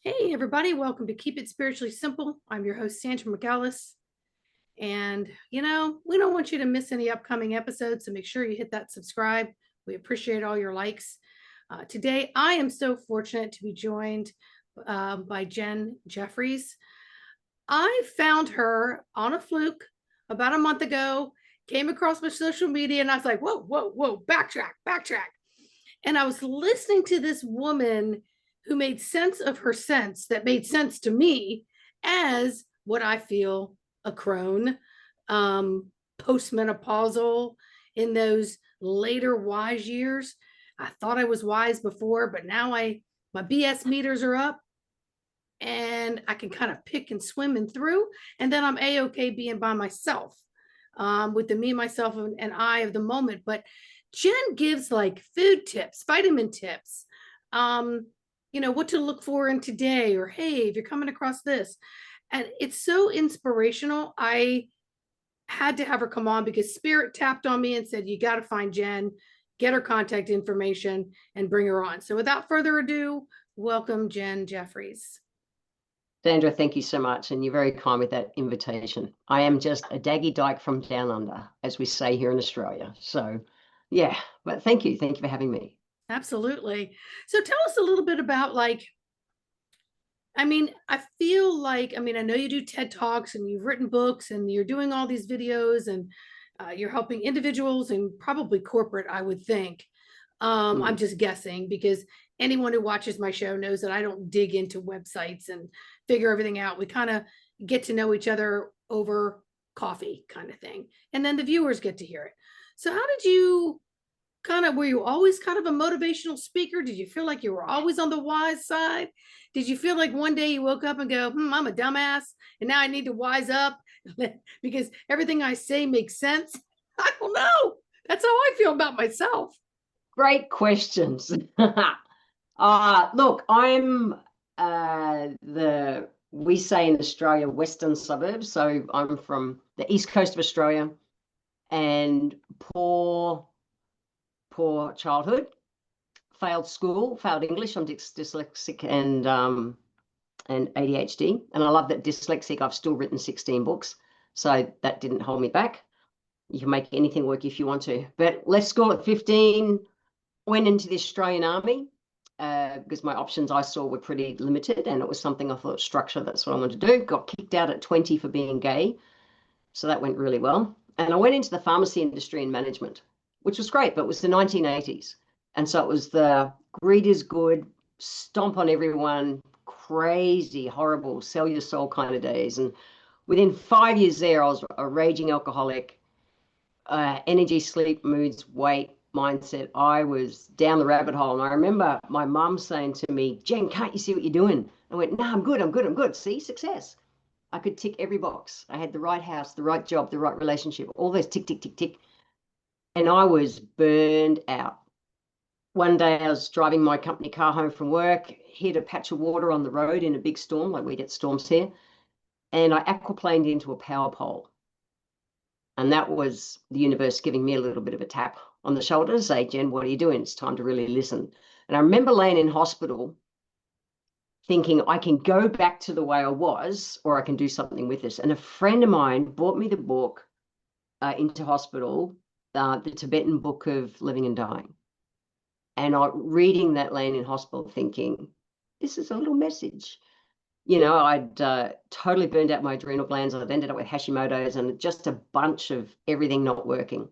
Hey, everybody, welcome to Keep It Spiritually Simple. I'm your host, Sandra McGallis. And, we don't want you to miss any upcoming episodes, so make sure you hit that subscribe. We appreciate all your likes. Today, I am so fortunate to be joined by Jen Jefferies. I found her on a fluke about a month ago, came across my social media, and I was like, whoa, whoa, whoa, backtrack, backtrack. And I was listening to this woman who made sense of her sense that made sense to me as what I feel a crone, postmenopausal in those later wise years. I thought I was wise before, but now my BS meters are up and I can kind of pick and swim and through. And then I'm a-okay being by myself, with the me, myself, and I of the moment. But Jen gives like food tips, vitamin tips, what to look for in today, or hey, if you're coming across this. And it's so inspirational. I had to have her come on because Spirit tapped on me and said, you got to find Jen, get her contact information, and bring her on. So without further ado, welcome Jen Jefferies. Sandra, thank you so much. And you're very kind with that invitation. I am just a daggy dyke from down under, as we say here in Australia. So, yeah, but thank you. Thank you for having me. Absolutely. So tell us a little bit about I feel like, I know you do TED Talks and you've written books and you're doing all these videos and you're helping individuals and probably corporate, I would think. I'm just guessing because anyone who watches my show knows that I don't dig into websites and figure everything out. We kind of get to know each other over coffee kind of thing. And then the viewers get to hear it. So how did you were you always kind of a motivational speaker? Did you feel like you were always on the wise side? Did you feel like one day you woke up and go, I'm a dumbass and now I need to wise up because everything I say makes sense? I don't know. That's how I feel about myself. Great questions. Look, I'm we say in Australia, Western suburbs. So I'm from the east coast of Australia, and poor childhood, failed school, failed English. I'm dyslexic and ADHD. And I love that dyslexic. I've still written 16 books. So that didn't hold me back. You can make anything work if you want to. But let's call it 15, went into the Australian Army because my options I saw were pretty limited. And it was something I thought, structure, that's what I wanted to do. Got kicked out at 20 for being gay. So that went really well. And I went into the pharmacy industry and management, which was great, but it was the 1980s. And so it was the greed is good, stomp on everyone, crazy, horrible, sell your soul kind of days. And within 5 years there, I was a raging alcoholic, energy, sleep, moods, weight, mindset. I was down the rabbit hole. And I remember my mum saying to me, Jen, can't you see what you're doing? I went, no, I'm good. See, success. I could tick every box. I had the right house, the right job, the right relationship, all those tick, tick, tick, tick. And I was burned out. One day I was driving my company car home from work, hit a patch of water on the road in a big storm, like we get storms here, and I aquaplaned into a power pole. And that was the universe giving me a little bit of a tap on the shoulder to say, Jen, what are you doing? It's time to really listen. And I remember laying in hospital thinking I can go back to the way I was, or I can do something with this. And a friend of mine bought me the book into hospital, the Tibetan Book of Living and Dying. And I reading that laying in hospital thinking, this is a little message. I'd totally burned out my adrenal glands. I'd ended up with Hashimoto's and just a bunch of everything not working.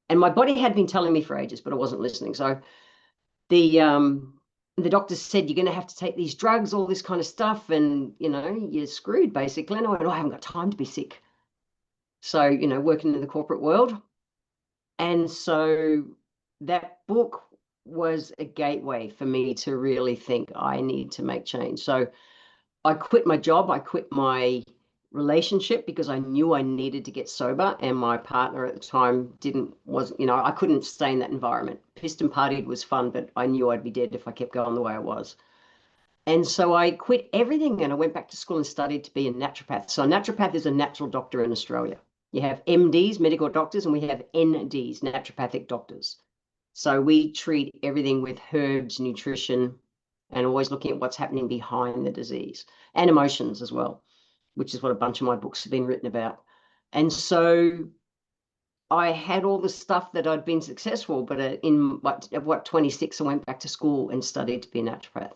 And my body had been telling me for ages, but I wasn't listening. So the doctor said, you're going to have to take these drugs, all this kind of stuff, and, you're screwed, basically. And I went, I haven't got time to be sick. So, working in the corporate world. And so that book was a gateway for me to really think I need to make change. So I quit my job. I quit my relationship because I knew I needed to get sober, and my partner at the time I couldn't stay in that environment. Pissed and partied was fun, but I knew I'd be dead if I kept going the way I was. And so I quit everything and I went back to school and studied to be a naturopath. So a naturopath is a natural doctor in Australia. You have MDs, medical doctors, and we have NDs, naturopathic doctors. So we treat everything with herbs, nutrition, and always looking at what's happening behind the disease and emotions as well, which is what a bunch of my books have been written about. And so I had all the stuff that I'd been successful, but in what 26, I went back to school and studied to be a naturopath.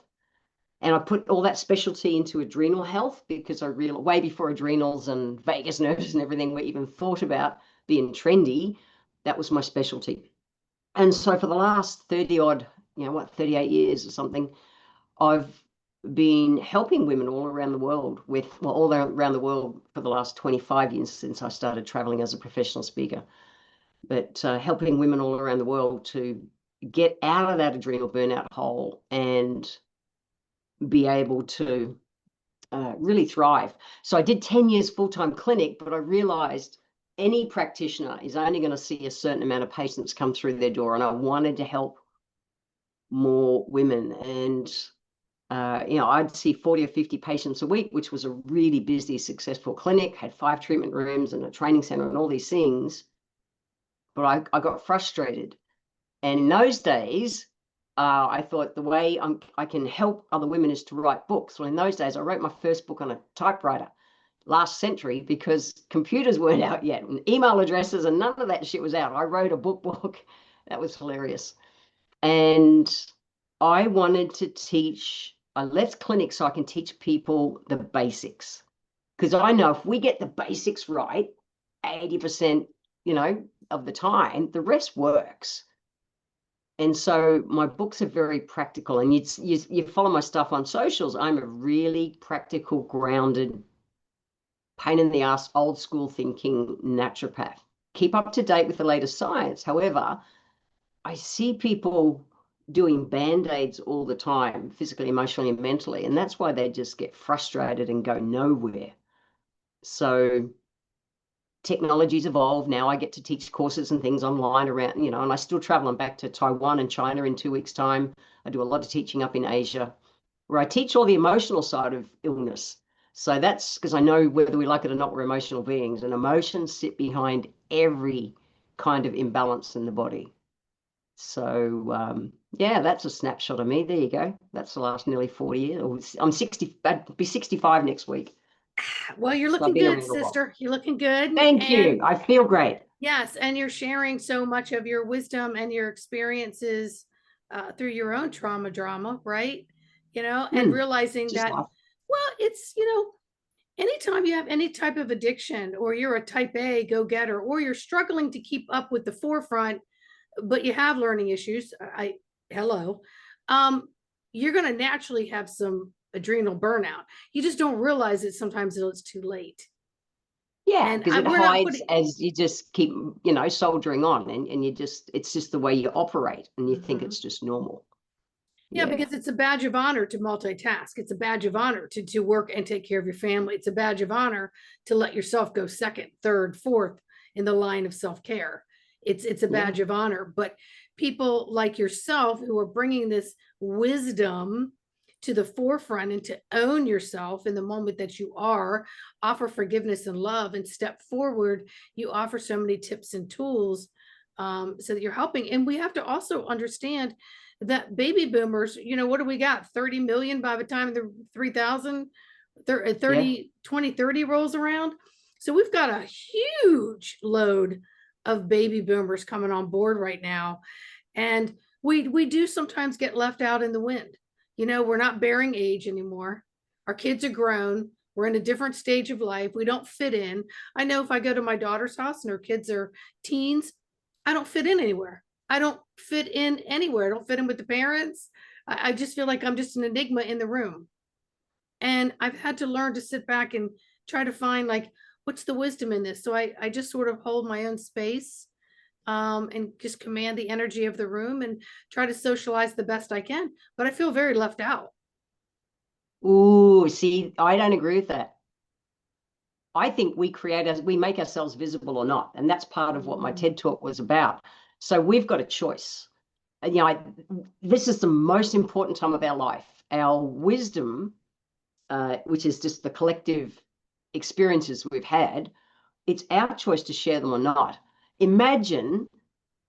And I put all that specialty into adrenal health because I realized way before adrenals and vagus nerves and everything were even thought about being trendy, that was my specialty. And so for the last 30 odd, 38 years or something, I've been helping women all around the world all around the world for the last 25 years since I started traveling as a professional speaker, but helping women all around the world to get out of that adrenal burnout hole and be able to really thrive. So I did 10 years full-time clinic, but I realized any practitioner is only going to see a certain amount of patients come through their door, and I wanted to help more women. And I'd see 40 or 50 patients a week, which was a really busy, successful clinic, had 5 treatment rooms and a training center and all these things. But I got frustrated. And in those days, I thought the way I can help other women is to write books. Well, in those days, I wrote my first book on a typewriter last century because computers weren't out yet and email addresses and none of that shit was out. I wrote a book. That was hilarious. And I wanted to teach. I left clinic so I can teach people the basics, because I know if we get the basics right 80%, of the time, the rest works. And so my books are very practical, and you follow my stuff on socials. I'm a really practical, grounded, pain in the ass, old school thinking naturopath. Keep up to date with the latest science. However, I see people doing band-aids all the time, physically, emotionally, and mentally, and that's why they just get frustrated and go nowhere. So technology's evolved. Now I get to teach courses and things online around, and I still travel. I'm back to Taiwan and China in 2 weeks' time. I do a lot of teaching up in Asia, where I teach all the emotional side of illness. So that's because I know whether we like it or not, we're emotional beings, and emotions sit behind every kind of imbalance in the body. So yeah, that's a snapshot of me. There you go. That's the last nearly 40 years. I'm 60, I'd be 65 next week. Well, you're So I've looking been good, around a while. sister. You're looking good. Thank And you. I feel great. yes, and you're sharing so much of your wisdom and your experiences through your own trauma drama, right? And realizing Just that, life. well, it's, anytime you have any type of addiction, or you're a type A go-getter, or you're struggling to keep up with the forefront, but you have learning issues, hello, you're going to naturally have some adrenal burnout. You just don't realize it sometimes until it's too late. Yeah, And because it we're not hides putting, as you just keep, soldiering on, and it's just the way you operate, and you think Mhm. it's just normal. Yeah, Yeah. because it's a badge of honor to multitask. It's a badge of honor to work and take care of your family. It's a badge of honor to let yourself go second, third, fourth in the line of self-care. It's a Yeah. badge of honor. But people like yourself who are bringing this wisdom to the forefront and to own yourself in the moment that you are, offer forgiveness and love, and step forward. You offer so many tips and tools, so that you're helping. And we have to also understand that baby boomers, what do we got? 30 million by the time the 3000, Yeah. 2030 rolls around. So we've got a huge load of baby boomers coming on board right now. And we do sometimes get left out in the wind. We're not bearing age anymore. Our kids are grown. We're in a different stage of life. We don't fit in. I know if I go to my daughter's house and her kids are teens, I don't fit in anywhere. I don't fit in anywhere. I don't fit in with the parents. I just feel like I'm just an enigma in the room. And I've had to learn to sit back and try to find, like, what's the wisdom in this? So I just sort of hold my own space, and just command the energy of the room and try to socialize the best I can. But I feel very left out. Ooh, see, I don't agree with that. I think we make ourselves visible or not, and that's part of what my TED Talk was about. So we've got a choice. And this is the most important time of our life. Our wisdom, which is just the collective experiences we've had, it's our choice to share them or not. Imagine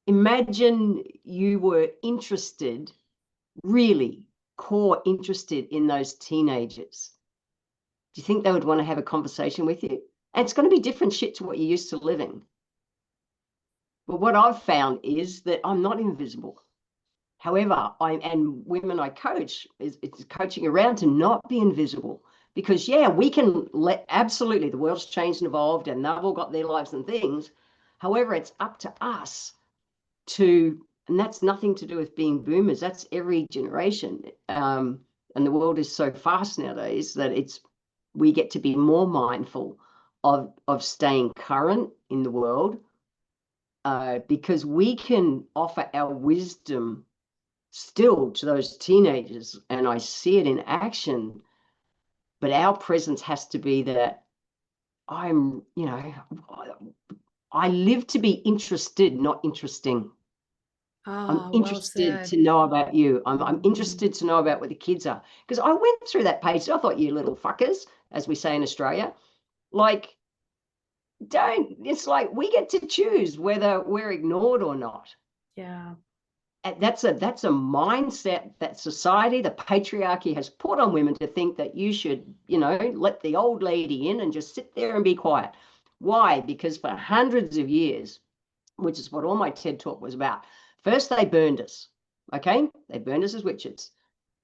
you were interested really core interested in those teenagers, do you think they would want to have a conversation with you? And it's going to be different shit to what you're used to living. But what I've found is that I'm not invisible. However, and women I coach is coaching around to not be invisible, because yeah, we can absolutely, the world's changed and evolved and they've all got their lives and things. However, it's up to us to, and that's nothing to do with being boomers, that's every generation. And the world is so fast nowadays that we get to be more mindful of staying current in the world, because we can offer our wisdom still to those teenagers, and I see it in action. But our presence has to be that I live to be interested, not interesting. I'm Well interested said. to know about you. I'm interested to know about what the kids are. Because I went through that page. I thought, you little fuckers, as we say in Australia, like, it's like we get to choose whether we're ignored or not. Yeah. That's a mindset that society, the patriarchy, has put on women, to think that you should, let the old lady in and just sit there and be quiet. Why? Because for hundreds of years, which is what all my TED talk was about, first they burned us, okay? They burned us as witches.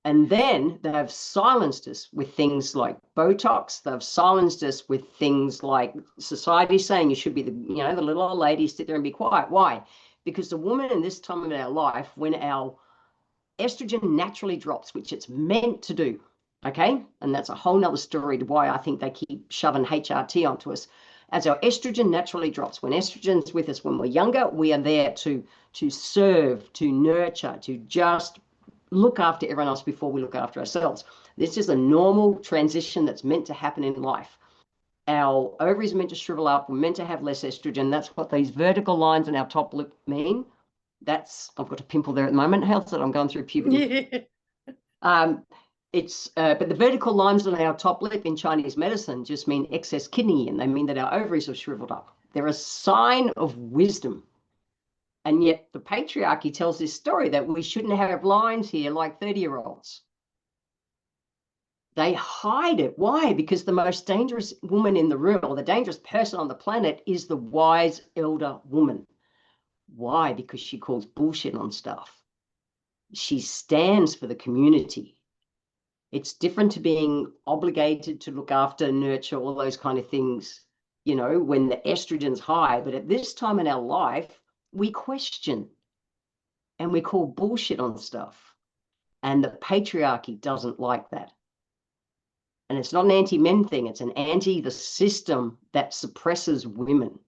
And then they've silenced us with things like Botox. They've silenced us with things like society saying you should be the little old lady, sit there and be quiet. Why? Because the woman in this time of our life, when our estrogen naturally drops, which it's meant to do, okay? And that's a whole nother story to why I think they keep shoving HRT onto us. As our estrogen naturally drops, when estrogen's with us when we're younger, we are there to serve, to nurture, to just look after everyone else before we look after ourselves. This is a normal transition that's meant to happen in life. Our ovaries are meant to shrivel up. We're meant to have less estrogen. That's what these vertical lines in our top lip mean. I've got a pimple there at the moment. How's that? I'm going through puberty. But the vertical lines on our top lip in Chinese medicine just mean excess kidney, and they mean that our ovaries have shriveled up. They're a sign of wisdom. And yet the patriarchy tells this story that we shouldn't have lines here like 30-year-olds. They hide it. Why? Because the most dangerous woman in the room, or the dangerous person on the planet, is the wise elder woman. Why? Because she calls bullshit on stuff. She stands for the community. It's different to being obligated to look after, nurture, all those kind of things, when the estrogen's high. But at this time in our life, we question and we call bullshit on stuff. And the patriarchy doesn't like that. And it's not an anti-men thing. It's an the system that suppresses women.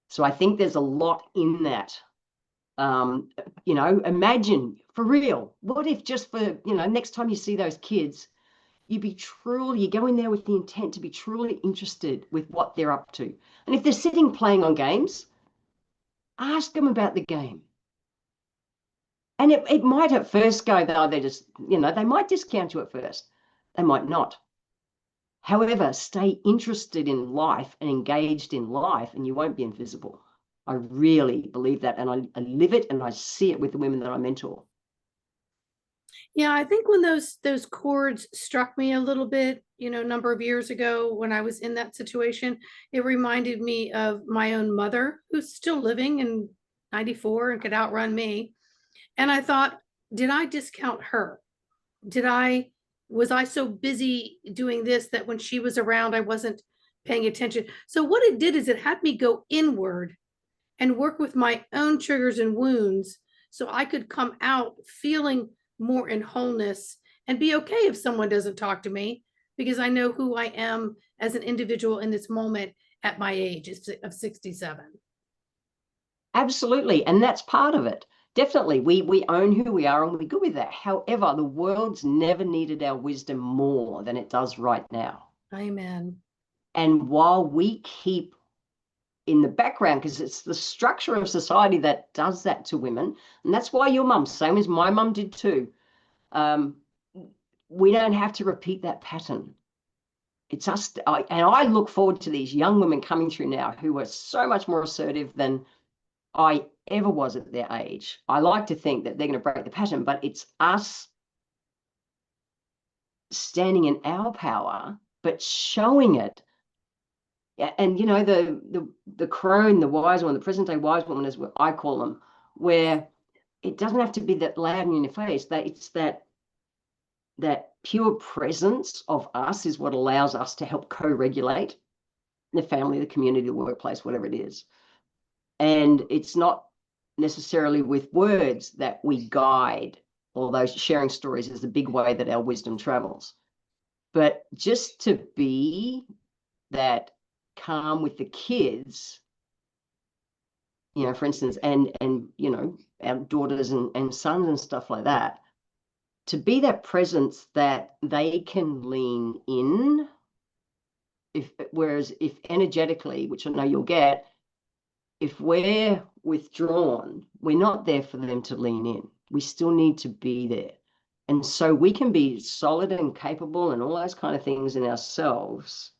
So I think there's a lot in that. Imagine, for real, what if just for, next time you see those kids, you go in there with the intent to be truly interested with what they're up to. And if they're sitting playing on games, ask them about the game. And it might at first go, though, they just, they might discount you at first. They might not. However, stay interested in life and engaged in life, and you won't be invisible. I really believe that, and I live it, and I see it with the women that I mentor. Yeah, I think when those chords struck me a little bit, a number of years ago when I was in that situation, it reminded me of my own mother, who's still living in 94 and could outrun me. And I thought, did I discount her? Was I so busy doing this that when she was around, I wasn't paying attention? So what it did is it had me go inward and work with my own triggers and wounds so I could come out feeling more in wholeness and be okay if someone doesn't talk to me, because I know who I am as an individual in this moment at my age of 67. Absolutely. And that's part of it. Definitely. We own who we are and we're good with that. However, the world's never needed our wisdom more than it does right now. Amen. And while we keep in the background, because it's the structure of society that does that to women, and that's why your mum, same as my mum did too, we don't have to repeat that pattern. It's us. And I look forward to these young women coming through now who are so much more assertive than I ever was at their age. I like to think that they're going to break the pattern, but it's us standing in our power, but showing it. And you know, the crone, the wise one, the present day wise woman, is what I call them, where it doesn't have to be that loud in your face. That it's that pure presence of us is what allows us to help co-regulate the family, the community, the workplace, whatever it is. And it's not necessarily with words that we guide, although sharing stories is the big way that our wisdom travels. But just to be that calm with the kids, you know, for instance, and you know, our daughters and sons and stuff like that, to be that presence that they can lean in. Whereas if energetically, which I know you'll get, if we're withdrawn, we're not there for them to lean in. We still need to be there. And so we can be solid and capable and all those kind of things in ourselves,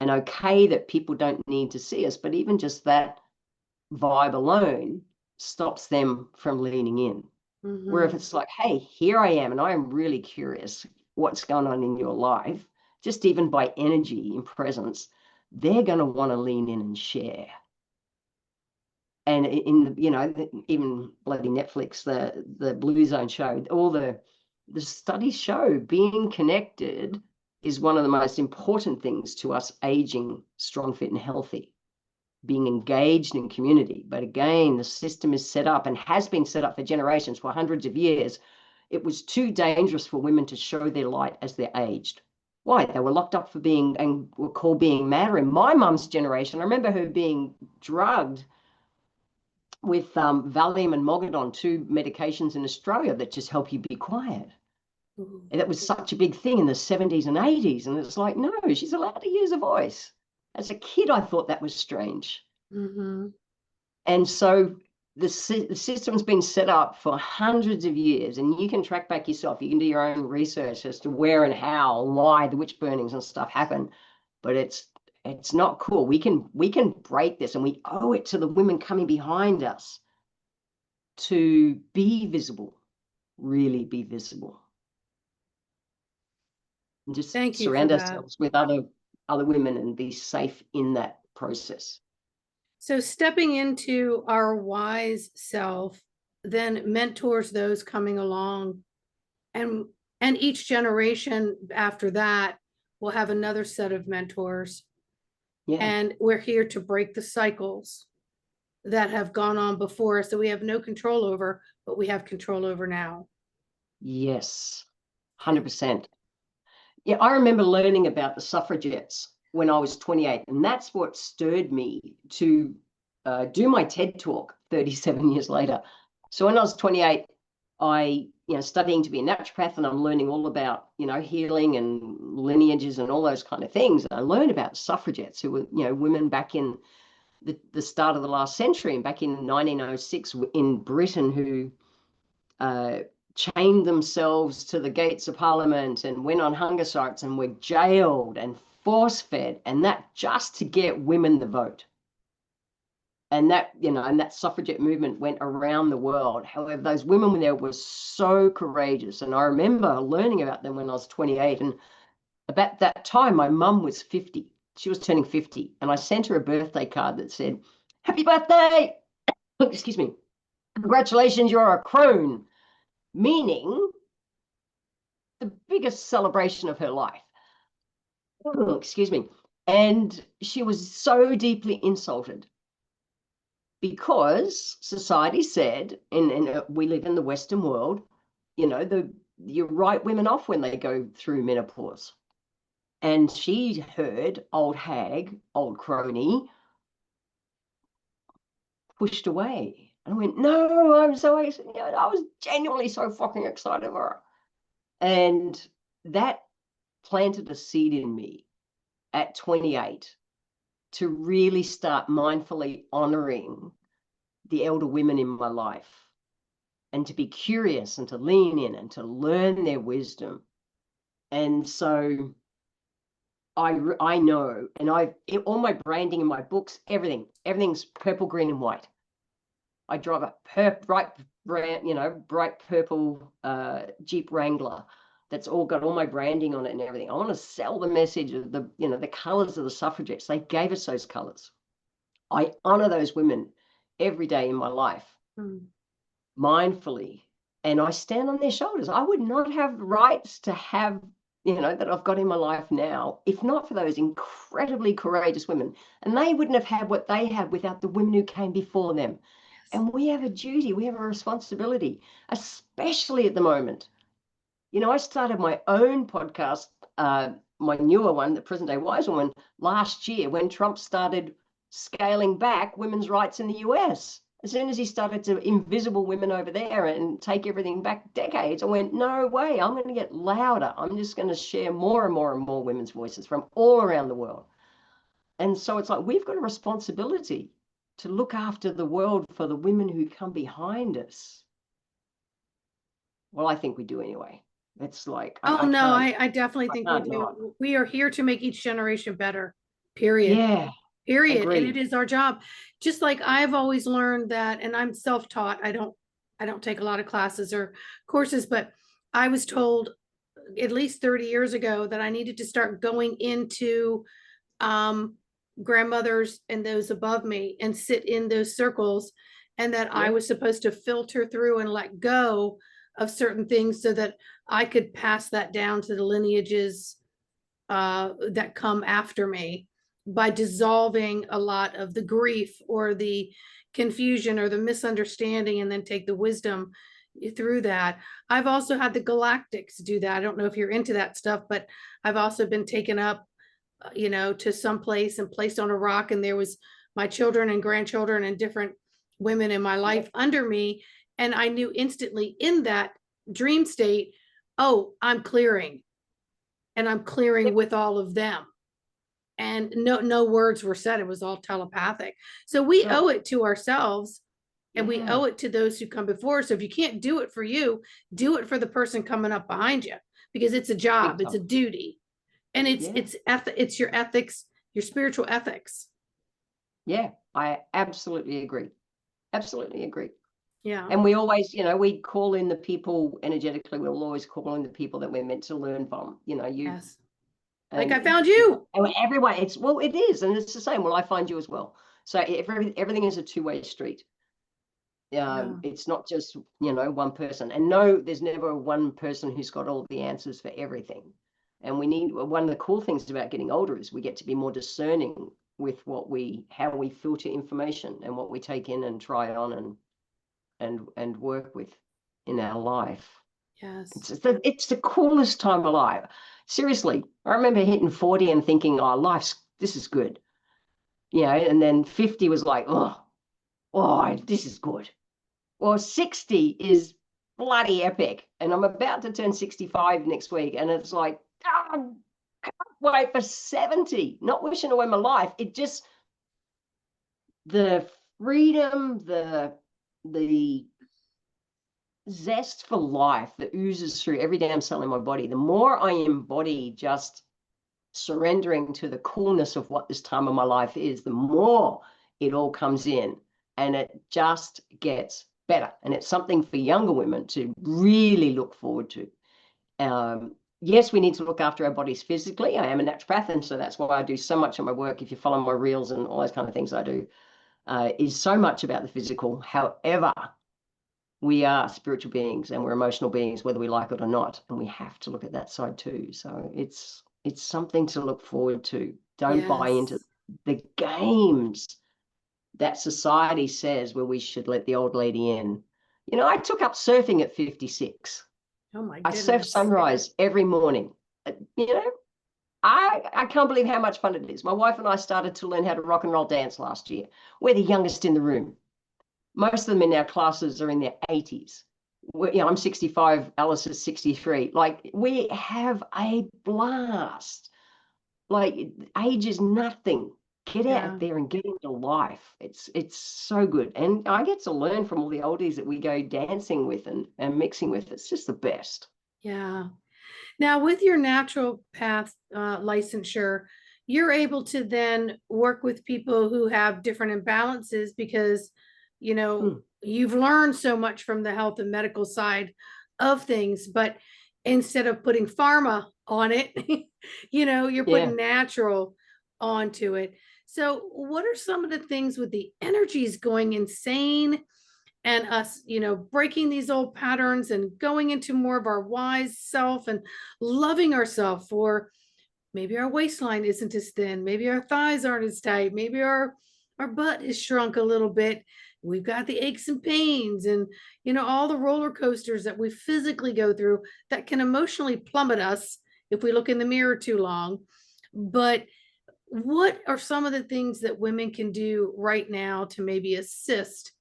and okay that people don't need to see us, but even just that vibe alone stops them from leaning in. Where if it's like, hey, here I am, and I am really curious what's going on in your life, just even by energy and presence, they're going to want to lean in and share. And in the, you know, even bloody Netflix, the Blue Zone show, all the studies show being connected is one of the most important things to us aging strong, fit, and healthy. Being engaged in community. But again, the system is set up and has been set up for generations, for hundreds of years. It was too dangerous for women to show their light as they aged. Why? They were locked up for being, and were called being mad. In my mum's generation, I remember her being drugged with Valium and Mogadon, two medications in Australia that just help you be quiet. And that was such a big thing in the 70s and 80s. And it's like, no, she's allowed to use a voice. As a kid, I thought that was strange. And so the system's been set up for hundreds of years, and you can track back yourself. You can do your own research as to where and how and why the witch burnings and stuff happen. But it's not cool. We can break this, and we owe it to the women coming behind us to be visible, really be visible. And just Thank you for surround that. ourselves with other women and be safe in that process. So stepping into our wise self then mentors those coming along, and each generation after that will have another set of mentors. Yeah. And we're here to break the cycles that have gone on before us that we have no control over, but we have control over now. Yes, 100%. Yeah, I remember learning about the suffragettes when I was 28, and that's what stirred me to do my TED talk 37 years later. So when I was 28, I, studying to be a naturopath, and I'm learning all about, healing and lineages and all those kind of things. And I learned about suffragettes, who were, women back in the start of the last century, and back in 1906 in Britain, who chained themselves to the gates of Parliament and went on hunger strikes and were jailed and force-fed, and that just to get women the vote. And that, and that suffragette movement went around the world. However, those women there were so courageous. And I remember learning about them when I was 28. And about that time, my mum was 50. She was turning 50. And I sent her a birthday card that said, "Happy birthday!" Excuse me. "Congratulations, you're a crone." Meaning the biggest celebration of her life. Excuse me. And she was so deeply insulted, because society said, and we live in the Western world, you write women off when they go through menopause. And she heard old hag, old crony, pushed away. And I went, no, I was genuinely so fucking excited for her. And that planted a seed in me at 28 to really start mindfully honoring the elder women in my life, and to be curious and to lean in and to learn their wisdom. And so I know, and all my branding in my books, everything's purple, green, and white. I drive a bright purple Jeep Wrangler. that's all got all my branding on it and everything. I want to sell the message of the, you know, the colors of the suffragettes. They gave us those colors. I honor those women every day in my life, mindfully, and I stand on their shoulders. I would not have rights to have, you know, that I've got in my life now, if not for those incredibly courageous women. And they wouldn't have had what they have without the women who came before them. And we have a duty, we have a responsibility, especially at the moment. You know, I started my own podcast, my newer one, the Present Day Wise Woman, last year when Trump started scaling back women's rights in the US. As soon as he started to invisible women over there and take everything back decades, I went, no way, I'm going to get louder. I'm just going to share more and more and more women's voices from all around the world. And so it's like we've got a responsibility to look after the world for the women who come behind us. Well, I think we do anyway. It's like, Oh, no, I definitely think we can't do. not. We are here to make each generation better, period. Yeah, Period. And it agreed. is our job. Just like I've always learned that, and I'm self-taught. I don't take a lot of classes or courses, but I was told at least 30 years ago that I needed to start going into grandmothers and those above me and sit in those circles, and that I Yeah. was supposed to filter through and let go of certain things so that I could pass that down to the lineages that come after me by dissolving a lot of the grief or the confusion or the misunderstanding, and then take the wisdom through that. I've also had the galactics do that. I don't know if you're into that stuff, but I've also been taken up, you know, to some place and placed on a rock, and there was my children and grandchildren and different women in my life under me, and I knew instantly in that dream state, oh, I'm clearing, and I'm clearing with all of them. And no words were said. It was all telepathic. So we owe it to ourselves, and we owe it to those who come before. So if you can't do it for you, do it for the person coming up behind you, because it's a job, it's a duty. And it's your ethics, your spiritual ethics. Yeah, I absolutely agree. Absolutely agree. Yeah. And we always, you know, we call in the people energetically, we'll always call in the people that we're meant to learn from. You know, you Yes. Like I found you. You know, and everyone, it's, well, it is, and it's the same. Well, I find you as well. So everything is a two-way street. It's not just, you know, one person. And no, there's never one person who's got all the answers for everything. And we need, one of the cool things about getting older is we get to be more discerning with how we filter information and what we take in and try on and work with in our life. Yes. It's the coolest time alive. Seriously, I remember hitting 40 and thinking, oh, this is good. You know, and then 50 was like, oh, this is good. Well, 60 is bloody epic. And I'm about to turn 65 next week. And it's like, I can't wait for 70. Not wishing away my life. It just, the freedom, the zest for life that oozes through every damn cell in my body, the more I embody just surrendering to the coolness of what this time of my life is, the more it all comes in, and it just gets better. And it's something for younger women to really look forward to. Yes, we need to look after our bodies physically. I am a naturopath, and so that's why I do so much of my work. If you follow my reels and all those kind of things I do, is so much about the physical. However, we are spiritual beings and we're emotional beings, whether we like it or not. And we have to look at that side too. So it's something to look forward to. Don't buy into the games that society says where we should let the old lady in. You know, I took up surfing at 56. Oh my I surf goodness. sunrise every morning. You know, I can't believe how much fun it is. My wife and I started to learn how to rock and roll dance last year. We're the youngest in the room. Most of them in our classes are in their 80s. You know, I'm 65, Alice is 63. Like, we have a blast. Like, age is nothing. Get out there and get into life. It's so good. And I get to learn from all the oldies that we go dancing with and mixing with. It's just the best. Yeah. Now, with your naturopath licensure, you're able to then work with people who have different imbalances because, you know, you've learned so much from the health and medical side of things. But instead of putting pharma on it. You're Yeah. putting natural onto it. So what are some of the things with the energies going insane and us, breaking these old patterns and going into more of our wise self and loving ourselves for maybe our waistline isn't as thin, maybe our thighs aren't as tight, maybe our butt is shrunk a little bit. We've got the aches and pains and all the roller coasters that we physically go through that can emotionally plummet us if we look in the mirror too long. But what are some of the things that women can do right now to maybe assist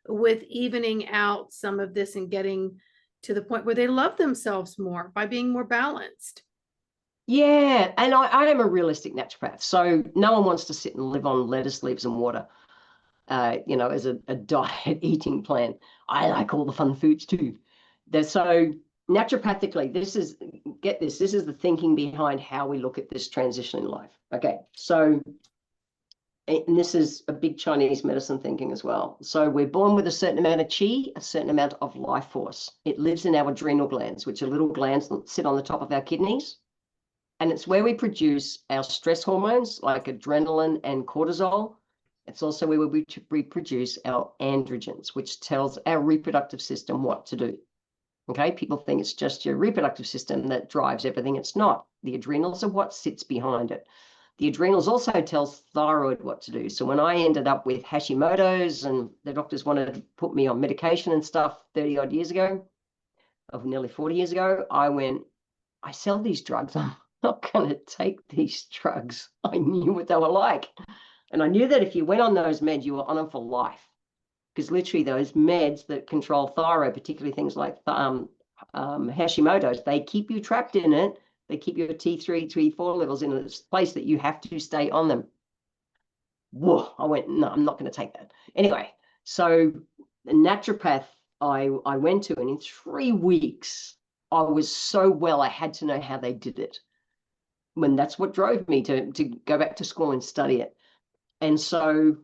with evening out some of this and getting to the point where they love themselves more by being more balanced? Yeah, and I am a realistic naturopath, so no one wants to sit and live on lettuce leaves and water, as a diet eating plan. I like all the fun foods too. So naturopathically, get this, this is the thinking behind how we look at this transition in life. Okay, so, and this is a big Chinese medicine thinking as well. So we're born with a certain amount of qi, a certain amount of life force. It lives in our adrenal glands, which are little glands that sit on the top of our kidneys. And it's where we produce our stress hormones like adrenaline and cortisol. It's also where we produce our androgens, which tells our reproductive system what to do. Okay, people think it's just your reproductive system that drives everything. It's not. The adrenals are what sits behind it. The adrenals also tells thyroid what to do. So when I ended up with Hashimoto's and the doctors wanted to put me on medication and stuff 30 odd years ago, of nearly 40 years ago, I went, I sell these drugs. I'm not going to take these drugs. I knew what they were like. And I knew that if you went on those meds, you were on them for life. Because literally those meds that control thyroid, particularly things like Hashimoto's, they keep you trapped in it. They keep your T3, T4 levels in a place that you have to stay on them. Whoa, I went, no, I'm not going to take that. Anyway, so the naturopath I went to, and in 3 weeks, I was so well, I had to know how they did it. When that's what drove me to go back to school and study it. And so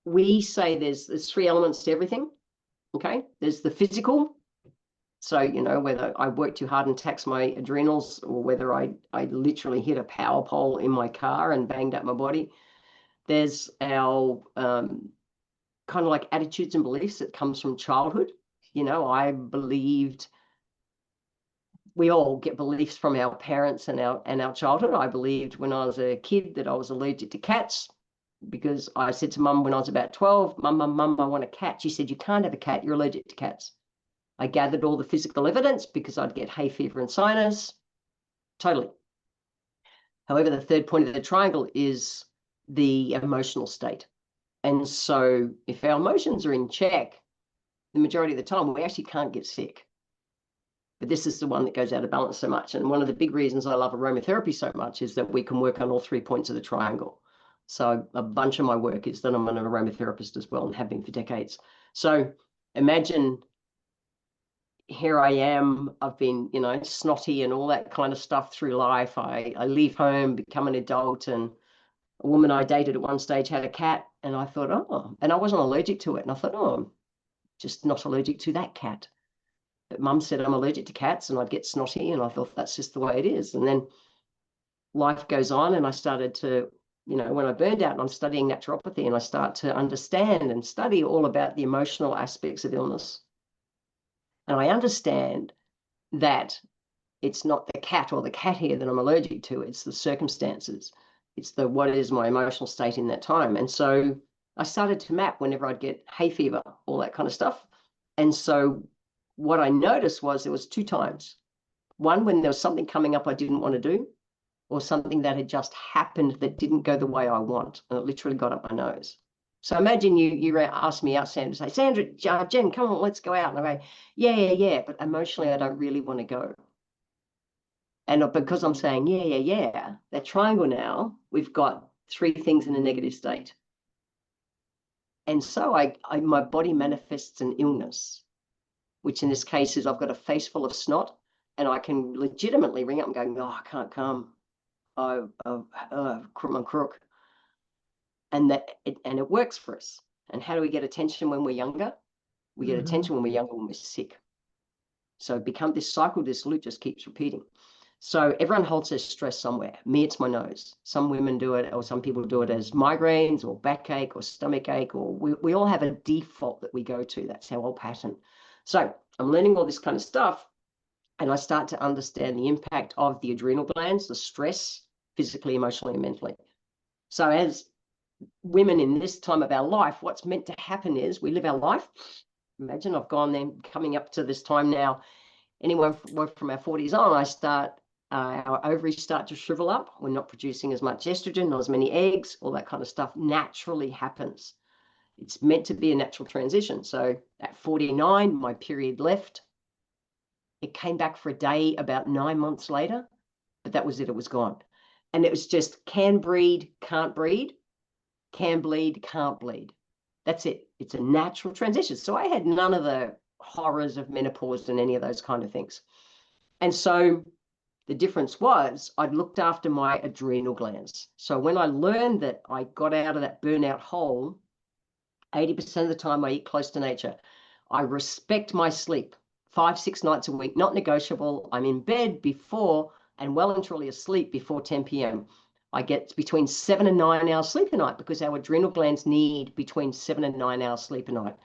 we say there's 3 elements to everything. Okay, there's the physical. So, whether I work too hard and tax my adrenals, or whether I literally hit a power pole in my car and banged up my body. There's our kind of like attitudes and beliefs that comes from childhood. I believed, we all get beliefs from our parents and our childhood. I believed when I was a kid that I was allergic to cats, because I said to mum when I was about 12, mum, I want a cat. She said, you can't have a cat, you're allergic to cats. I gathered all the physical evidence because I'd get hay fever and sinus. Totally. However, the third point of the triangle is the emotional state. And so if our emotions are in check, the majority of the time, we actually can't get sick. But this is the one that goes out of balance so much. And one of the big reasons I love aromatherapy so much is that we can work on all 3 points of the triangle. So a bunch of my work is that I'm an aromatherapist as well and have been for decades. So imagine, here I am, I've been, snotty and all that kind of stuff through life. I leave home, become an adult, and a woman I dated at one stage had a cat, and I thought, oh, and I wasn't allergic to it. And I thought, oh, I'm just not allergic to that cat. But mum said I'm allergic to cats and I'd get snotty, and I thought that's just the way it is. And then life goes on, and I started to, when I burned out and I'm studying naturopathy, and I start to understand and study all about the emotional aspects of illness. And I understand that it's not the cat or the cat hair that I'm allergic to, it's the circumstances. It's what is my emotional state in that time. And so I started to map whenever I'd get hay fever, all that kind of stuff. And so what I noticed was there was 2 times. One, when there was something coming up I didn't want to do, or something that had just happened that didn't go the way I want, and it literally got up my nose. So imagine you ask me out, Sandra, say, Sandra, Jen, come on, let's go out. And I go, yeah, but emotionally I don't really want to go. And because I'm saying, yeah, that triangle now, we've got 3 things in a negative state. And so my body manifests an illness, which in this case is I've got a face full of snot, and I can legitimately ring up and go, oh, I can't come. I'm crook. And it works for us. And how do we get attention when we're younger? We get attention when we're younger, when we're sick. So it becomes this cycle, this loop just keeps repeating. So everyone holds their stress somewhere. Me, it's my nose. Some women do it, or some people do it as migraines or backache or stomach ache, or we all have a default that we go to. That's our old pattern. So I'm learning all this kind of stuff, and I start to understand the impact of the adrenal glands, the stress, physically, emotionally, and mentally. So as women in this time of our life, what's meant to happen is we live our life. Imagine I've gone then coming up to this time now, anyone from our 40s on, our ovaries start to shrivel up. We're not producing as much estrogen, not as many eggs, all that kind of stuff naturally happens. It's meant to be a natural transition. So at 49, my period left. It came back for a day about 9 months later, but that was it. It was gone. And it was just can breed, can't breed, can bleed, can't bleed. That's it. It's a natural transition. So I had none of the horrors of menopause and any of those kind of things. And so the difference was I'd looked after my adrenal glands. So when I learned that I got out of that burnout hole, 80% of the time I eat close to nature. I respect my sleep. 5-6 nights a week, not negotiable. I'm in bed before and well and truly asleep before 10 p.m. I get between 7 and 9 hours sleep a night because our adrenal glands need between 7 and 9 hours sleep a night.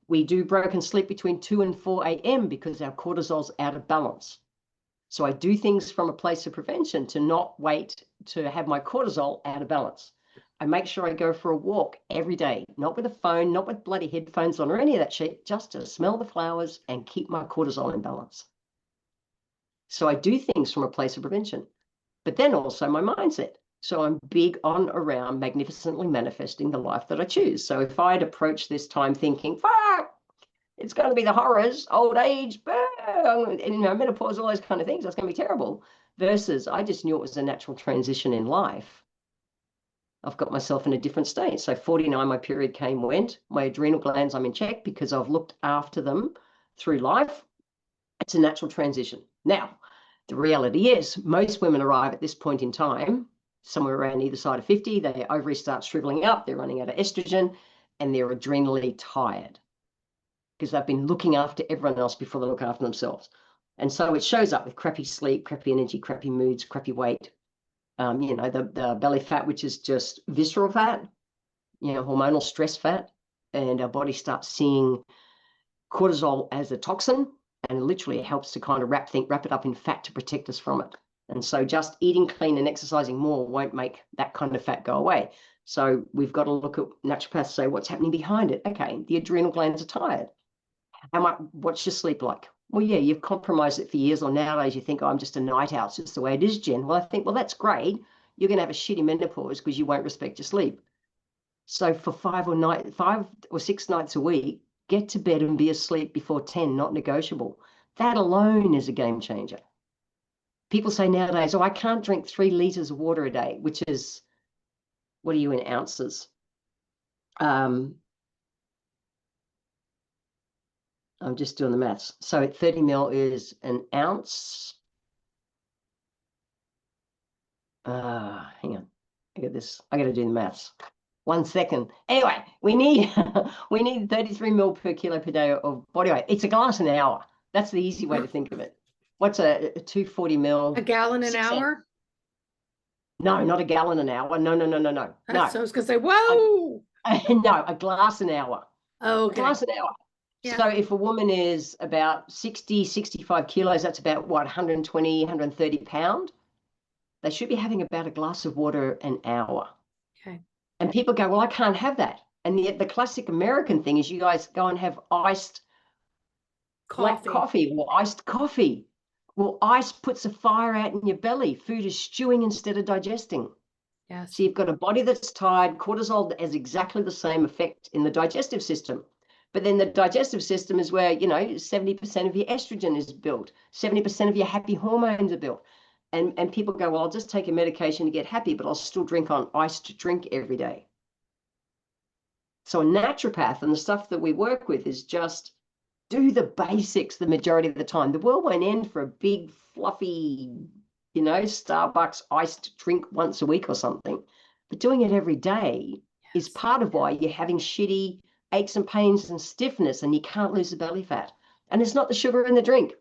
We do broken sleep between 2 and 4 a.m. because our cortisol's out of balance. So I do things from a place of prevention to not wait to have my cortisol out of balance. I make sure I go for a walk every day, not with a phone, not with bloody headphones on or any of that shit, just to smell the flowers and keep my cortisol in balance. So I do things from a place of prevention, but then also my mindset. So I'm big on around magnificently manifesting the life that I choose. So if I'd approach this time thinking, fuck, it's going to be the horrors, old age, menopause, all those kind of things, that's going to be terrible. Versus I just knew it was a natural transition in life. I've got myself in a different state. So 49, my period came, went. My adrenal glands, I'm in check because I've looked after them through life. It's a natural transition. Now, the reality is most women arrive at this point in time, somewhere around either side of 50, their ovaries start shriveling up, they're running out of estrogen, and they're adrenally tired because they've been looking after everyone else before they look after themselves. And so it shows up with crappy sleep, crappy energy, crappy moods, crappy weight. The belly fat, which is just visceral fat, hormonal stress fat. And our body starts seeing cortisol as a toxin, and literally it helps to kind of wrap it up in fat to protect us from it. And so just eating clean and exercising more won't make that kind of fat go away. So we've got to look at naturopaths, say what's happening behind it. Okay, the adrenal glands are tired. What's your sleep like? Well, yeah, you've compromised it for years, or nowadays you think, oh, I'm just a night owl. It's just the way it is, Jen. Well, I think, well, that's great. You're going to have a shitty menopause because you won't respect your sleep. So for 5 or 6 nights a week, get to bed and be asleep before 10, not negotiable. That alone is a game changer. People say nowadays, oh, I can't drink 3 liters of water a day, which is, what are you in ounces? I'm just doing the maths. So 30 ml is an ounce. Hang on. I got to do the maths. 1 second. Anyway, we need 33 ml per kilo per day of body weight. It's a glass an hour. That's the easy way to think of it. What's a 240 ml? A gallon an hour? No, not a gallon an hour. No. So I was going to say, whoa. No, a glass an hour. Oh, okay. A glass an hour. Yeah. So if a woman is about 60, 65 kilos, that's about what, 120, 130 pounds? They should be having about a glass of water an hour. Okay. And people go, well, I can't have that. And yet the classic American thing is you guys go and have iced black coffee or iced coffee. Well, ice puts a fire out in your belly. Food is stewing instead of digesting. Yes. So you've got a body that's tired. Cortisol has exactly the same effect in the digestive system. But then the digestive system is where, 70% of your estrogen is built. 70% of your happy hormones are built. And people go, well, I'll just take a medication to get happy, but I'll still drink on iced drink every day. So a naturopath and the stuff that we work with is just do the basics the majority of the time. The world won't end for a big, fluffy, Starbucks iced drink once a week or something. But doing it every day is part of why you're having shitty aches and pains and stiffness and you can't lose the belly fat. And it's not the sugar in the drink.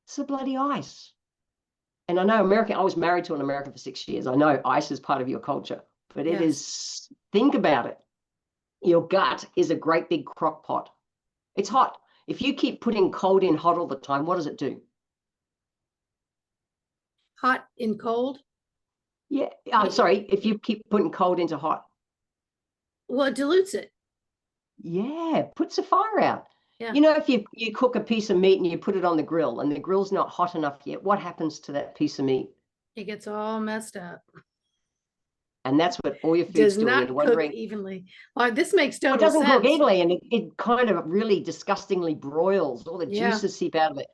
It's the bloody ice. And I know I was married to an American for 6 years. I know ice is part of your culture, but it Yes. is, think about it. Your gut is a great big crock pot. It's hot. If you keep putting cold in hot all the time, what does it do? Hot and cold. Yeah, I'm sorry, if you keep putting cold into hot. Well, it dilutes it. Yeah, puts a fire out. Yeah. You know, if you cook a piece of meat and you put it on the grill and the grill's not hot enough yet, what happens to that piece of meat? It gets all messed up. And that's what all your food's Does doing. And not cook wondering, evenly. Well, this makes well, it total doesn't cook sense. evenly, and it kind of really disgustingly broils. All the Yeah. juices seep out of it.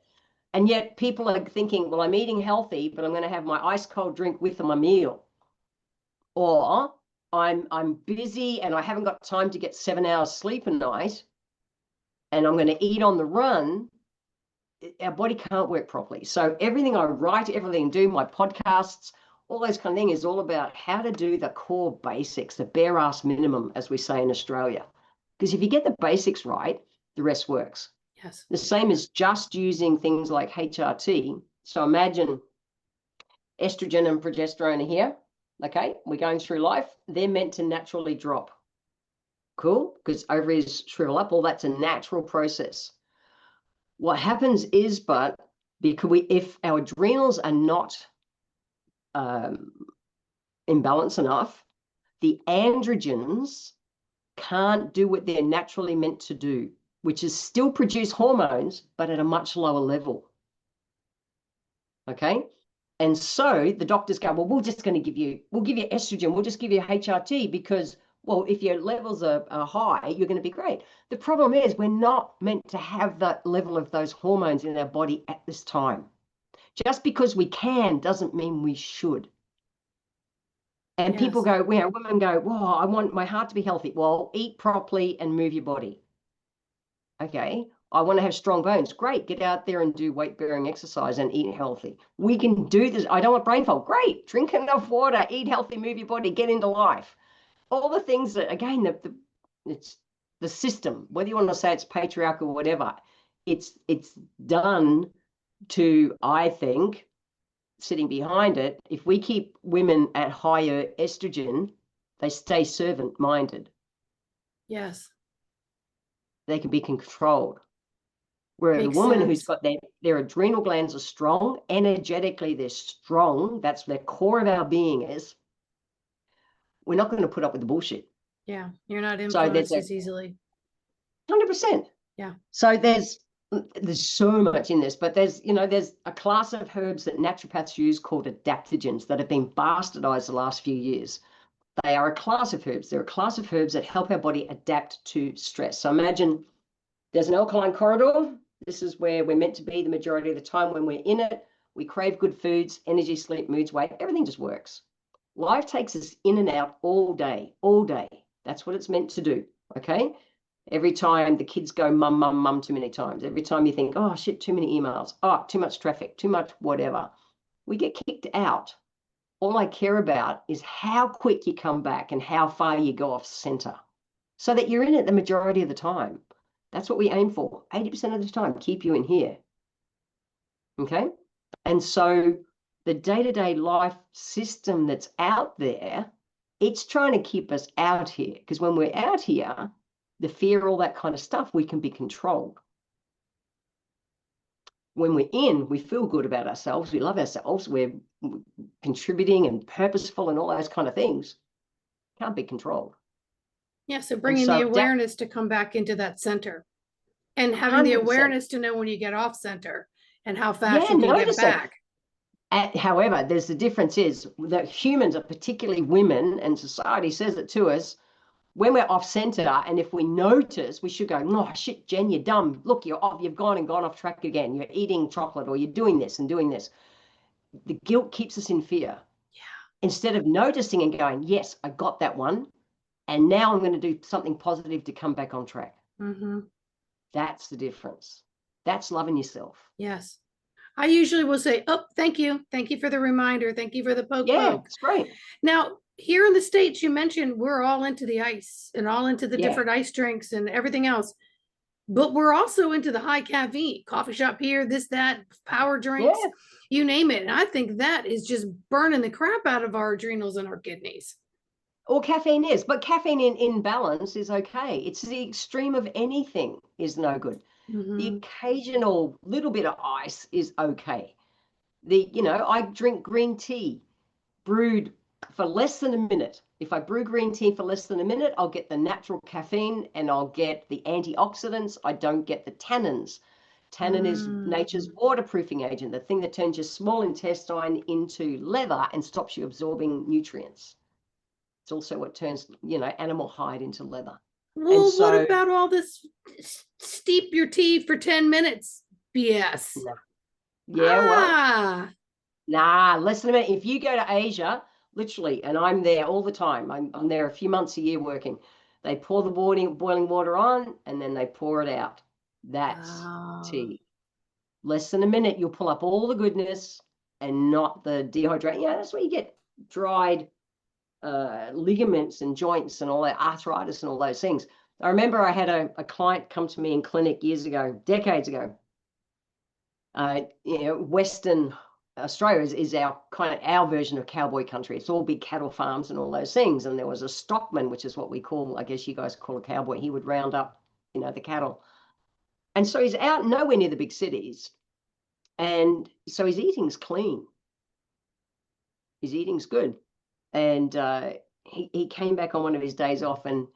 And yet people are thinking, well, I'm eating healthy, but I'm going to have my ice cold drink with my meal. Or I'm busy and I haven't got time to get 7 hours sleep a night, and I'm going to eat on the run. Our body can't work properly. So everything I write, everything I do, my podcasts, all those kind of things is all about how to do the core basics, the bare ass minimum, as we say in Australia. Because if you get the basics right, the rest works. Yes. The same as just using things like HRT. So imagine estrogen and progesterone are here. Okay, we're going through life. They're meant to naturally drop. Cool, because ovaries shrivel up. All that's a natural process. What happens is, but because if our adrenals are not imbalanced enough, the androgens can't do what they're naturally meant to do, which is still produce hormones, but at a much lower level. Okay. And so the doctors go, well, we'll give you estrogen, we'll just give you HRT because, well, if your levels are high, you're going to be great. The problem is we're not meant to have that level of those hormones in our body at this time. Just because we can doesn't mean we should. And people go, well, women go, well, I want my heart to be healthy. Well, eat properly and move your body. Okay. I want to have strong bones. Great. Get out there and do weight bearing exercise and eat healthy. We can do this. I don't want brain fog. Great. Drink enough water, eat healthy, move your body, get into life. All the things that, again, it's the system, whether you want to say it's patriarchal or whatever, it's done to, I think, sitting behind it, if we keep women at higher estrogen, they stay servant minded. Yes. They can be controlled. Whereas Makes a woman sense. who's got their adrenal glands are strong, energetically they're strong, that's their core of our being is, we're not going to put up with the bullshit. Yeah, you're not influenced as easily. 100%. Yeah. So there's so much in this, but there's a class of herbs that naturopaths use called adaptogens that have been bastardized the last few years. They are a class of herbs. They're a class of herbs that help our body adapt to stress. So imagine there's an alkaline corridor. This is where we're meant to be the majority of the time. When we're in it, we crave good foods, energy, sleep, moods, weight, everything just works. Life takes us in and out all day, all day. That's what it's meant to do, okay? Every time the kids go mum, mum, mum too many times. Every time you think, oh, shit, too many emails. Oh, too much traffic, too much whatever. We get kicked out. All I care about is how quick you come back and how far you go off center so that you're in it the majority of the time. That's what we aim for. 80% of the time, keep you in here. Okay? And so the day-to-day life system that's out there, it's trying to keep us out here because when we're out here, the fear, all that kind of stuff, we can be controlled. When we're in, we feel good about ourselves. We love ourselves. We're contributing and purposeful and all those kind of things. Can't be controlled. Yeah, so bringing the awareness to come back into that center and having 100%. The awareness to know when you get off center and how fast you can get back. However, there's the difference is that humans, particularly women, and society says it to us, when we're off center, and if we notice, we should go, oh, shit, Jen, you're dumb. Look, you're off. You've gone off track again. You're eating chocolate or you're doing this and doing this. The guilt keeps us in fear. Yeah. Instead of noticing and going, yes, I got that one. And now I'm going to do something positive to come back on track. Mm-hmm. That's the difference. That's loving yourself. Yes. I usually will say, oh, thank you. Thank you for the reminder. Thank you for the poke. Yeah, it's great. Now, here in the States, you mentioned we're all into the ice and all into the different ice drinks and everything else. But we're also into the high caffeine, coffee shop here, this, that, power drinks, Yeah. you name it. And I think that is just burning the crap out of our adrenals and our kidneys. Or caffeine is, but caffeine in balance is okay. It's the extreme of anything is no good. The Mm-hmm. occasional little bit of ice is okay. I drink green tea brewed for less than a minute. If I brew green tea for less than a minute, I'll get the natural caffeine and I'll get the antioxidants. I don't get the tannins. Tannin is Mm. nature's waterproofing agent, the thing that turns your small intestine into leather and stops you absorbing nutrients. It's also what turns, animal hide into leather. And Well, what so, about all this steep your tea for 10 minutes BS? nah. Yeah, well, Ah, nah, listen a minute. If you go to Asia, literally, and I'm there all the time, I'm there a few months a year working. They pour the boiling water on and then they pour it out. That's wow. tea. Less than a minute, you'll pull up all the goodness and not the dehydrate. Yeah, that's where you get dried ligaments and joints and all that arthritis and all those things. I remember I had a client come to me in clinic years ago, decades ago. Western Australia is our version of cowboy country. It's all big cattle farms and all those things. And there was a stockman, which is what we call, I guess you guys call a cowboy. He would round up, the cattle. And so he's out nowhere near the big cities. And so his eating's clean. His eating's good. And he came back on one of his days off, and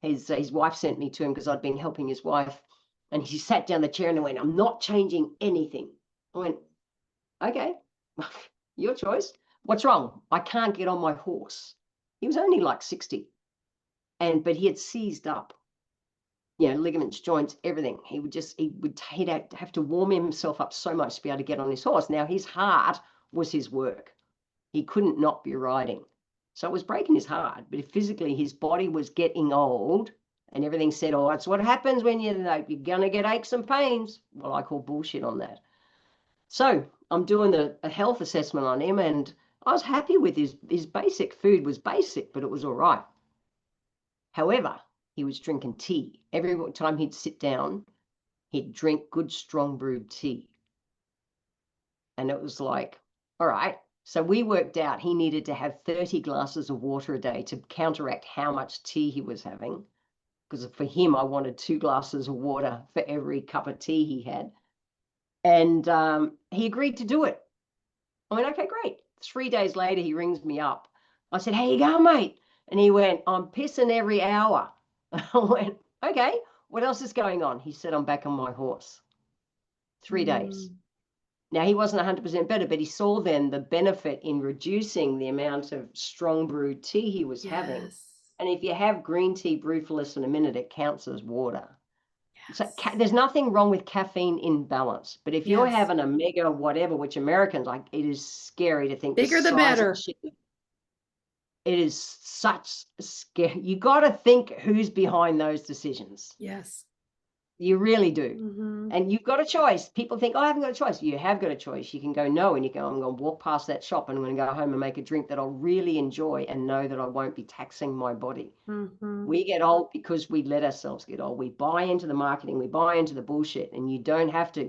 his wife sent me to him because I'd been helping his wife. And he sat down the chair and went, "I'm not changing anything." I went, "Okay, your choice. What's wrong?" "I can't get on my horse." He was only like 60, but he had seized up, ligaments, joints, everything. He'd have to warm himself up so much to be able to get on his horse. Now his heart was his work. He couldn't not be riding. So it was breaking his heart, but physically his body was getting old, and everything said, "Oh, that's what happens when you're going to get aches and pains." Well, I call bullshit on that. So I'm doing a health assessment on him, and I was happy with his basic food was basic, but it was all right. However, he was drinking tea. Every time he'd sit down, he'd drink good, strong brewed tea. And it was like, all right. So we worked out he needed to have 30 glasses of water a day to counteract how much tea he was having. Because for him, I wanted 2 glasses of water for every cup of tea he had. And he agreed to do it. I went, "Okay, great." 3 days later, he rings me up. I said, "How you going, mate?" And he went, "I'm pissing every hour." I went, "Okay, what else is going on?" He said, "I'm back on my horse." 3 days. Mm, Now, he wasn't 100% better, but he saw then the benefit in reducing the amount of strong brewed tea he was having. yes. And if you have green tea brewed for less than a minute, it counts as water. So Yes. there's nothing wrong with caffeine in balance. But if you're Yes. having a mega whatever, which Americans like, it is scary to think the Bigger the size of the better. shit. It is such scary. You got to think who's behind those decisions. Yes. You really do. Mm-hmm. And you've got a choice. People think, "Oh, I haven't got a choice." You have got a choice. You can go no, and you go, "I'm going to walk past that shop and I'm going to go home and make a drink that I'll really enjoy and know that I won't be taxing my body." Mm-hmm. We get old because we let ourselves get old. We buy into the marketing, we buy into the bullshit, and you don't have to.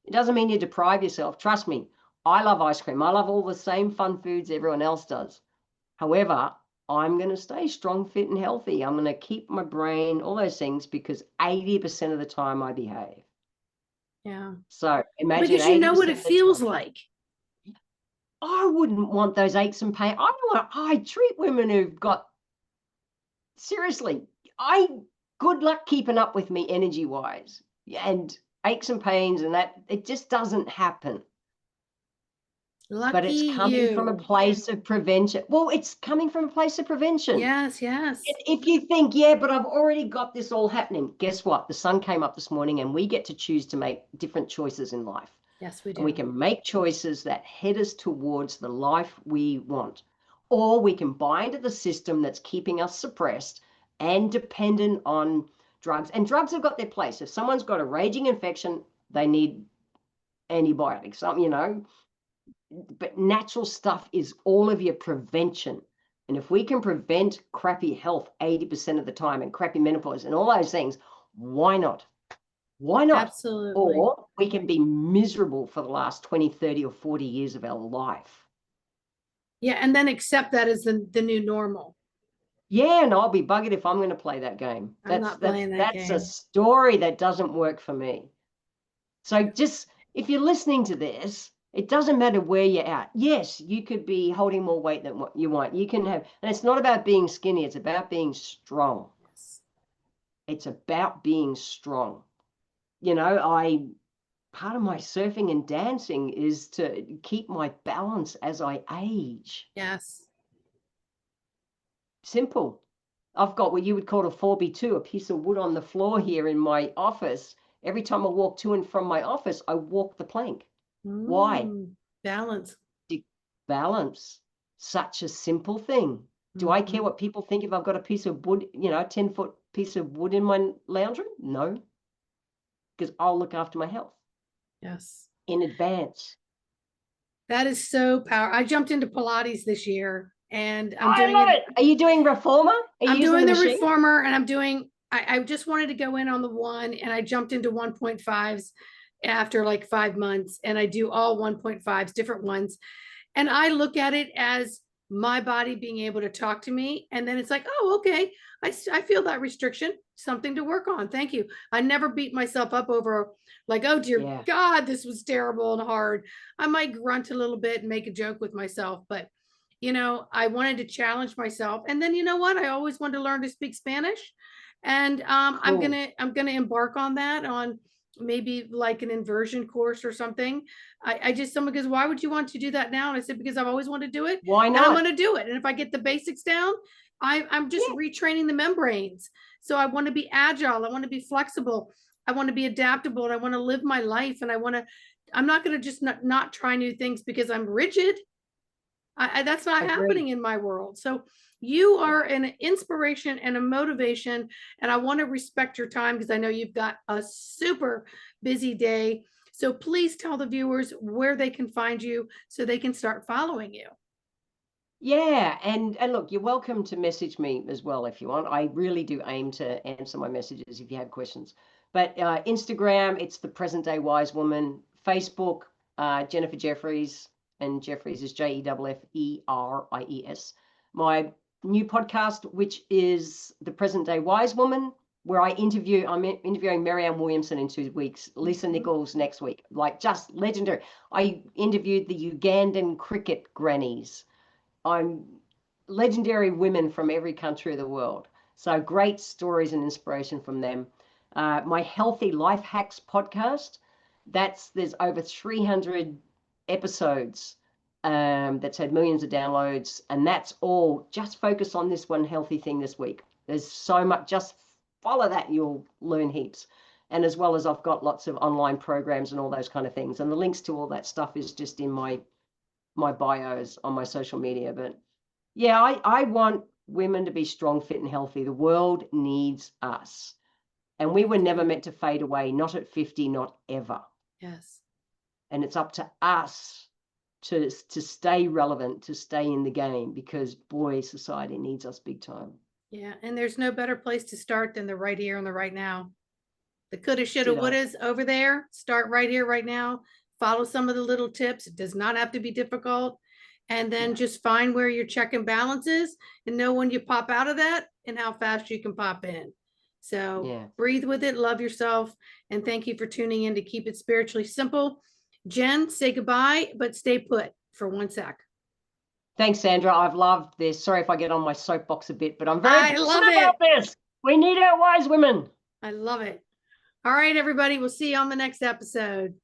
It doesn't mean you deprive yourself. Trust me, I love ice cream. I love all the same fun foods everyone else does. However, I'm going to stay strong, fit, and healthy. I'm going to keep my brain, all those things, because 80% of the time I behave. Yeah. So Well, imagine because you know what 80% it of the feels time. like. I wouldn't want those aches and pains. I treat women who've got, seriously, good luck keeping up with me energy wise, and aches and pains and that, it just doesn't happen. But Lucky it's coming from a you. place of prevention. Well, it's coming from a place of prevention. Yes. Yes. If you think, "Yeah, but I've already got this all happening," guess what? The sun came up this morning and we get to choose to make different choices in life. Yes, we And we do. can make choices that head us towards the life we want. Or we can buy into the system that's keeping us suppressed and dependent on drugs. And drugs have got their place. If someone's got a raging infection, they need antibiotics. But natural stuff is all of your prevention. And if we can prevent crappy health 80% of the time and crappy menopause and all those things, why not? Why not? Absolutely. Or we can be miserable for the last 20, 30, or 40 years of our life. Yeah, and then accept that as the new normal. Yeah, and I'll be buggered if I'm going to play that game. I'm That's not that's playing that that's a game. story that doesn't work for me. So just if you're listening to this, it doesn't matter where you're at. Yes, you could be holding more weight than what you want. You can have, and it's not about being skinny, it's about being strong. Yes. It's about being strong. You know, I part of my surfing and dancing is to keep my balance as I age. Yes. Simple. I've got what you would call a 4B2, a piece of wood on the floor here in my office. Every time I walk to and from my office, I walk the plank. Why? Balance. To balance. Such a simple thing. Do I care Mhm. what people think if I've got a piece of wood, you know, a 10-foot piece of wood in my lounge room? No, because I'll look after my health Yes. in advance. That is so powerful. I jumped into Pilates this year and I'm I doing love it. it. Are you doing reformer? Are you I'm using doing the the machine? reformer and I just wanted to go in on the one and I jumped into 1.5s after like 5 months and I do all 1.5s, different ones. And I look at it as my body being able to talk to me. And then it's like, oh, okay, I feel that restriction, something to work on. Thank you. I never beat myself up over like, oh, dear Yeah, God, this was terrible and hard. I might grunt a little bit and make a joke with myself, but I wanted to challenge myself. And then you know what? I always wanted to learn to speak Spanish. And I'm cool. gonna I'm gonna embark on that on maybe like an inversion course or something. I just someone goes, why would you want to do that now? And I said, because I've always wanted to do it Why and I'm not? gonna do it. And if I get the basics down, I'm just Yeah, retraining the membranes. So I want to be agile, I want to be flexible, I want to be adaptable, and I want to live my life. And I'm not gonna just not try new things because I'm rigid. That's not agree. happening in my world. So you Yeah. are an inspiration and a motivation, and I want to respect your time because I know you've got a super busy day. So please tell the viewers where they can find you so they can start following you. Yeah, and look, you're welcome to message me as well if you want. I really do aim to answer my messages if you have questions. But Instagram, it's the present day wise woman. Facebook, Jennifer Jefferies, and Jefferies is Jeffreries. My new podcast, which is the present day wise woman, where I'm interviewing Marianne Williamson in 2 weeks, Lisa Mhm. Nichols next week, like just legendary. I interviewed the Ugandan cricket grannies. I'm legendary women from every country of the world. So great stories and inspiration from them. My Healthy Life Hacks podcast, there's over 300 episodes that's had millions of downloads, and that's all just focus on this one healthy thing this week. There's so much, just follow that, you'll learn heaps. And as well as I've got lots of online programs and all those kind of things. And the links to all that stuff is just in my bios on my social media. But yeah, I want women to be strong, fit, and healthy. The world needs us. And we were never meant to fade away, not at 50, not ever. Yes. And it's up to us to stay relevant, to stay in the game, because boy, society needs us big time. Yeah. And there's no better place to start than the right here and the right now. The coulda, shoulda, Ditto. wouldas over there. Start right here, right now. Follow some of the little tips. It does not have to be difficult. And then No. just find where your check and balance is and know when you pop out of that and how fast you can pop in. So Yeah. breathe with it, love yourself, and thank you for tuning in to Keep It Spiritually Simple. Jen, say goodbye, but stay put for 1 sec. Thanks, Sandra. I've loved this. Sorry if I get on my soapbox a bit, but I'm very I passionate love about it. this. We need our wise women. I love it. All right, everybody. We'll see you on the next episode.